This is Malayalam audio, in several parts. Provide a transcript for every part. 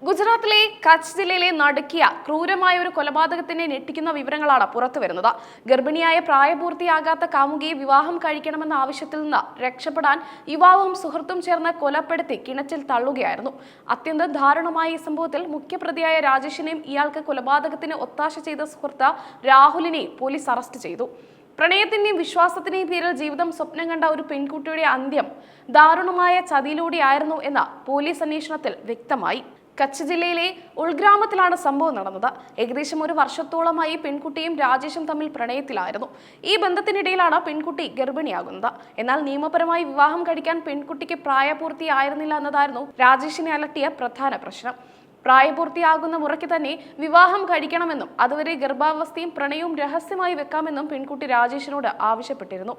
ഗുജറാത്തിലെ കച്ച് ജില്ലയിലെ നടുക്കിയ ക്രൂരമായ ഒരു കൊലപാതകത്തിനെ ഞെട്ടിക്കുന്ന വിവരങ്ങളാണ് പുറത്തുവരുന്നത്. ഗർഭിണിയായ പ്രായപൂർത്തിയാകാത്ത കാമുകിയെ വിവാഹം കഴിക്കണമെന്ന ആവശ്യത്തിൽ നിന്ന് രക്ഷപ്പെടാൻ യുവാവും സുഹൃത്തും ചേർന്ന് കൊലപ്പെടുത്തി കിണറ്റിൽ തള്ളുകയായിരുന്നു. അത്യന്തം ദാരുണമായ ഈ സംഭവത്തിൽ മുഖ്യപ്രതിയായ രാജേഷിനെയും ഇയാൾക്ക് കൊലപാതകത്തിന് ഒത്താശ ചെയ്ത സുഹൃത്ത് രാഹുലിനെയും പോലീസ് അറസ്റ്റ് ചെയ്തു. പ്രണയത്തിന്റെയും വിശ്വാസത്തിന്റെയും പേരിൽ ജീവിതം സ്വപ്നം കണ്ട ഒരു പെൺകുട്ടിയുടെ അന്ത്യം ദാരുണമായ ചതിയിലൂടെയായിരുന്നു എന്ന് പോലീസ് അന്വേഷണത്തിൽ വ്യക്തമായി. കച്ച് ജില്ലയിലെ ഉൾഗ്രാമത്തിലാണ് സംഭവം നടന്നത്. ഏകദേശം ഒരു വർഷത്തോളമായി പെൺകുട്ടിയും രാജേഷും തമ്മിൽ പ്രണയത്തിലായിരുന്നു. ഈ ബന്ധത്തിനിടയിലാണ് പെൺകുട്ടി ഗർഭിണിയാകുന്നത്. എന്നാൽ നിയമപരമായി വിവാഹം കഴിക്കാൻ പെൺകുട്ടിക്ക് പ്രായപൂർത്തിയായിരുന്നില്ല എന്നതായിരുന്നു രാജേഷിനെ അലട്ടിയ പ്രധാന പ്രശ്നം. പ്രായപൂർത്തിയാകുന്ന മുറയ്ക്ക് തന്നെ വിവാഹം കഴിക്കണമെന്നും അതുവരെ ഗർഭാവസ്ഥയും പ്രണയവും രഹസ്യമായി വെക്കാമെന്നും പെൺകുട്ടി രാജേഷിനോട് ആവശ്യപ്പെട്ടിരുന്നു.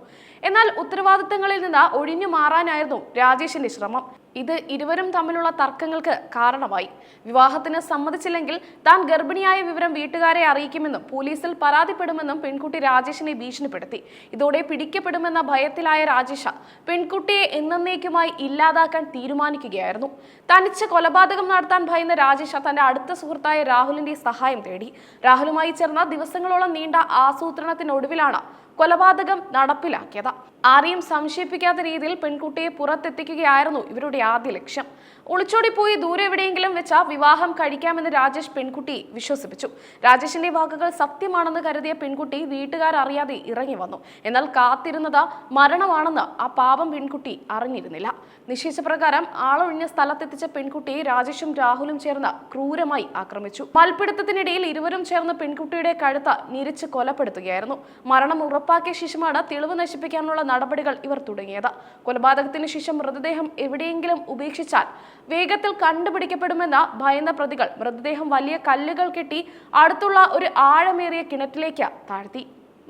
എന്നാൽ ഉത്തരവാദിത്തങ്ങളിൽ നിന്ന് ഒഴിഞ്ഞു മാറാനായിരുന്നു രാജേഷിന്റെ ശ്രമം. ഇത് ഇരുവരും തമ്മിലുള്ള തർക്കങ്ങൾക്ക് കാരണമായി. വിവാഹത്തിന് സമ്മതിച്ചില്ലെങ്കിൽ താൻ ഗർഭിണിയായ വിവരം വീട്ടുകാരെ അറിയിക്കുമെന്നും പോലീസിൽ പരാതിപ്പെടുമെന്നും പെൺകുട്ടി രാജേഷിനെ ഭീഷണിപ്പെടുത്തി. ഇതോടെ പിടിക്കപ്പെടുമെന്ന ഭയത്തിലായ രാജേഷ പെൺകുട്ടിയെ എന്നേക്കുമായി ഇല്ലാതാക്കാൻ തീരുമാനിക്കുകയായിരുന്നു. തനിച്ച് കൊലപാതകം നടത്താൻ ഭയന്ന രാജേഷ തന്റെ അടുത്ത സുഹൃത്തായ രാഹുലിന്റെ സഹായം തേടി. രാഹുലുമായി ചേർന്ന ദിവസങ്ങളോളം നീണ്ട ആസൂത്രണത്തിനൊടുവിലാണ് കൊലപാതകം നടപ്പിലാക്കിയത്. ആരെയും സംശയിപ്പിക്കാത്ത രീതിയിൽ പെൺകുട്ടിയെ പുറത്തെത്തിക്കുകയായിരുന്നു ഇവരുടെ ആദ്യ ലക്ഷ്യം. ഒളിച്ചോടിപ്പോയി ദൂരെ എവിടെയെങ്കിലും വെച്ച വിവാഹം കഴിക്കാമെന്ന് രാജേഷ് പെൺകുട്ടിയെ വിശ്വസിപ്പിച്ചു. രാജേഷിന്റെ വാക്കുകൾ സത്യമാണെന്ന് കരുതിയ പെൺകുട്ടി വീട്ടുകാരറിയാതെ ഇറങ്ങി വന്നു. എന്നാൽ കാത്തിരുന്നത് മരണമാണെന്ന് ആ പാപം പെൺകുട്ടി അറിഞ്ഞിരുന്നില്ല. നിശ്ചയിച്ചപ്രകാരം ആളൊഴിഞ്ഞ സ്ഥലത്തെത്തിച്ച പെൺകുട്ടിയെ രാജേഷും രാഹുലും ചേർന്ന് ക്രൂരമായി ആക്രമിച്ചു. മൽപ്പിടുത്തത്തിനിടയിൽ ഇരുവരും ചേർന്ന് പെൺകുട്ടിയുടെ കഴുത്ത് ഞെരിച്ച് കൊലപ്പെടുത്തുകയായിരുന്നു. മരണം ഉറപ്പാക്കിയ ശേഷമാണ് തെളിവ് നശിപ്പിക്കാനുള്ള നടപടികൾ ഇവർ തുടങ്ങിയത്. കൊലപാതകത്തിന് ശേഷം മൃതദേഹം എവിടെയെങ്കിലും ഉപേക്ഷിച്ചാൽ വേഗത്തിൽ കണ്ടുപിടിക്കപ്പെടുമെന്ന ഭയന്ന പ്രതികൾ മൃതദേഹം വലിയ കല്ലുകൾ കെട്ടി അടുത്തുള്ള ഒരു ആഴമേറിയ കിണറ്റിലേക്ക് താഴ്ത്തി.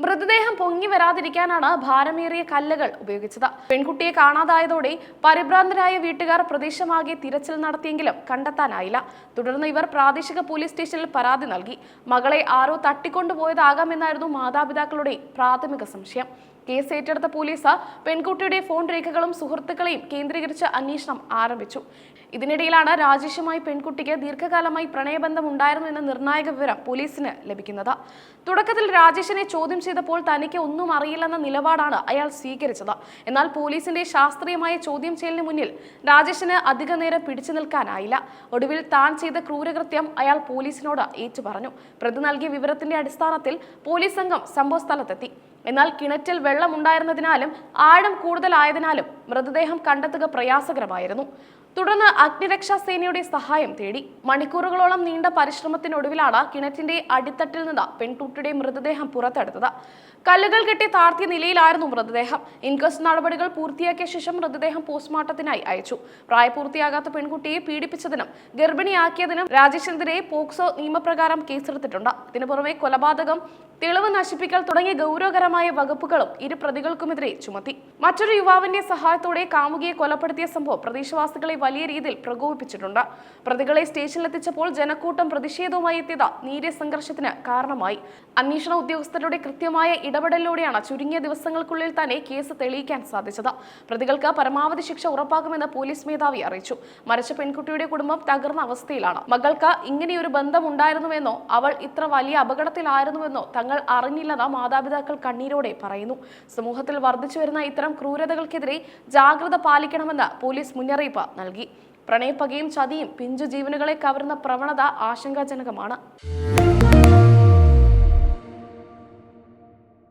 മൃതദേഹം പൊങ്ങി വരാതിരിക്കാനാണ് ഭാരമേറിയ കല്ലുകൾ ഉപയോഗിച്ചത്. പെൺകുട്ടിയെ കാണാതായതോടെ പരിഭ്രാന്തരായ വീട്ടുകാർ പ്രദേശമാകെ തിരച്ചിൽ നടത്തിയെങ്കിലും കണ്ടെത്താനായില്ല. തുടർന്ന് ഇവർ പ്രാദേശിക പോലീസ് സ്റ്റേഷനിൽ പരാതി നൽകി. മകളെ ആരോ തട്ടിക്കൊണ്ടുപോയതാകാമെന്നായിരുന്നു മാതാപിതാക്കളുടെ പ്രാഥമിക സംശയം. കേസ് ഏറ്റെടുത്ത പോലീസ് പെൺകുട്ടിയുടെ ഫോൺ രേഖകളും സുഹൃത്തുക്കളെയും കേന്ദ്രീകരിച്ച് അന്വേഷണം ആരംഭിച്ചു. ഇതിനിടയിലാണ് രാജേഷുമായി പെൺകുട്ടിക്ക് ദീർഘകാലമായി പ്രണയബന്ധം ഉണ്ടായിരുന്നു എന്ന നിർണായക വിവരം പോലീസിന് ലഭിക്കുന്നത്. തുടക്കത്തിൽ രാജേഷിനെ ചോദ്യം ചെയ്തപ്പോൾ തനിക്ക് ഒന്നും അറിയില്ലെന്ന നിലപാടാണ് അയാൾ സ്വീകരിച്ചത്. എന്നാൽ പോലീസിന്റെ ശാസ്ത്രീയമായ ചോദ്യം ചെയ്യലിന് മുന്നിൽ രാജേഷിന് അധിക നേരം പിടിച്ചു നിൽക്കാനായില്ല. ഒടുവിൽ താൻ ചെയ്ത ക്രൂരകൃത്യം അയാൾ പോലീസിനോട് ഏറ്റുപറഞ്ഞു. പ്രതി നൽകിയ വിവരത്തിന്റെ അടിസ്ഥാനത്തിൽ പോലീസ് സംഘം സംഭവസ്ഥലത്തെത്തി. എന്നാൽ കിണറ്റിൽ വെള്ളമുണ്ടായിരുന്നതിനാലും ആഴം കൂടുതലായതിനാലും മൃതദേഹം കണ്ടെത്തുക പ്രയാസകരമായിരുന്നു. തുടർന്ന് അഗ്നിരക്ഷാ സേനയുടെ സഹായം തേടി. മണിക്കൂറുകളോളം നീണ്ട പരിശ്രമത്തിനൊടുവിലാണ് കിണറ്റിന്റെ അടിത്തട്ടിൽ നിന്ന് പെൺകുട്ടിയുടെ മൃതദേഹം പുറത്തെടുത്തത്. കല്ലുകൾ കെട്ടി താഴ്ത്തിയ നിലയിലായിരുന്നു മൃതദേഹം. ഇൻക്വസ്റ്റ് നടപടികൾ പൂർത്തിയാക്കിയ ശേഷം മൃതദേഹം പോസ്റ്റ്മോർട്ടത്തിനായി അയച്ചു. പ്രായപൂർത്തിയാകാത്ത പെൺകുട്ടിയെ പീഡിപ്പിച്ചതിനും ഗർഭിണിയാക്കിയതിനും രാജേഷിനെതിരെ പോക്സോ നിയമപ്രകാരം കേസെടുത്തിട്ടുണ്ട്. ഇതിനു പുറമെ കൊലപാതകം, തെളിവ് നശിപ്പിക്കൽ തുടങ്ങിയ ഗൗരവകരമായ വകുപ്പുകളും ഇരു പ്രതികൾക്കുമെതിരെ ചുമത്തി. മറ്റൊരു യുവാവിന്റെ സഹായത്തോടെ കാമുകിയെ കൊലപ്പെടുത്തിയ സംഭവം പ്രദേശവാസികളെ വലിയ രീതിയിൽ പ്രകോപിപ്പിച്ചിട്ടുണ്ട്. പ്രതികളെ സ്റ്റേഷനിലെത്തിച്ചപ്പോൾ ജനക്കൂട്ടം പ്രതിഷേധവുമായി എത്തിയത് നേരിയ സംഘർഷത്തിന് കാരണമായി. അന്വേഷണ ഉദ്യോഗസ്ഥരുടെ കൃത്യമായ ഇടപെടലിലൂടെയാണ് ചുരുങ്ങിയ ദിവസങ്ങൾക്കുള്ളിൽ തന്നെ കേസ് തെളിയിക്കാൻ സാധിച്ചത്. പ്രതികൾക്ക് പരമാവധി ശിക്ഷ ഉറപ്പാക്കുമെന്ന് പോലീസ് മേധാവി അറിയിച്ചു. മരിച്ച പെൺകുട്ടിയുടെ കുടുംബം തകർന്ന അവസ്ഥയിലാണ്. മകൾക്ക് ഇങ്ങനെയൊരു ബന്ധം ഉണ്ടായിരുന്നുവെന്നോ അവൾ ഇത്ര വലിയ അപകടത്തിലായിരുന്നുവെന്നോ തങ്ങൾ അറിഞ്ഞില്ലെന്ന് മാതാപിതാക്കൾ കണ്ണീരോടെ പറയുന്നു. സമൂഹത്തിൽ വർദ്ധിച്ചു വരുന്ന ഇത്തരം ക്രൂരതകൾക്കെതിരെ ജാഗ്രത പാലിക്കണമെന്ന് പോലീസ് മുന്നറിയിപ്പ് നൽകി. പ്രണയപ്പകയും ചതിയും പിഞ്ചു ജീവനുകളെ കവരുന്ന പ്രവണത ആശങ്കാജനകമാണ്.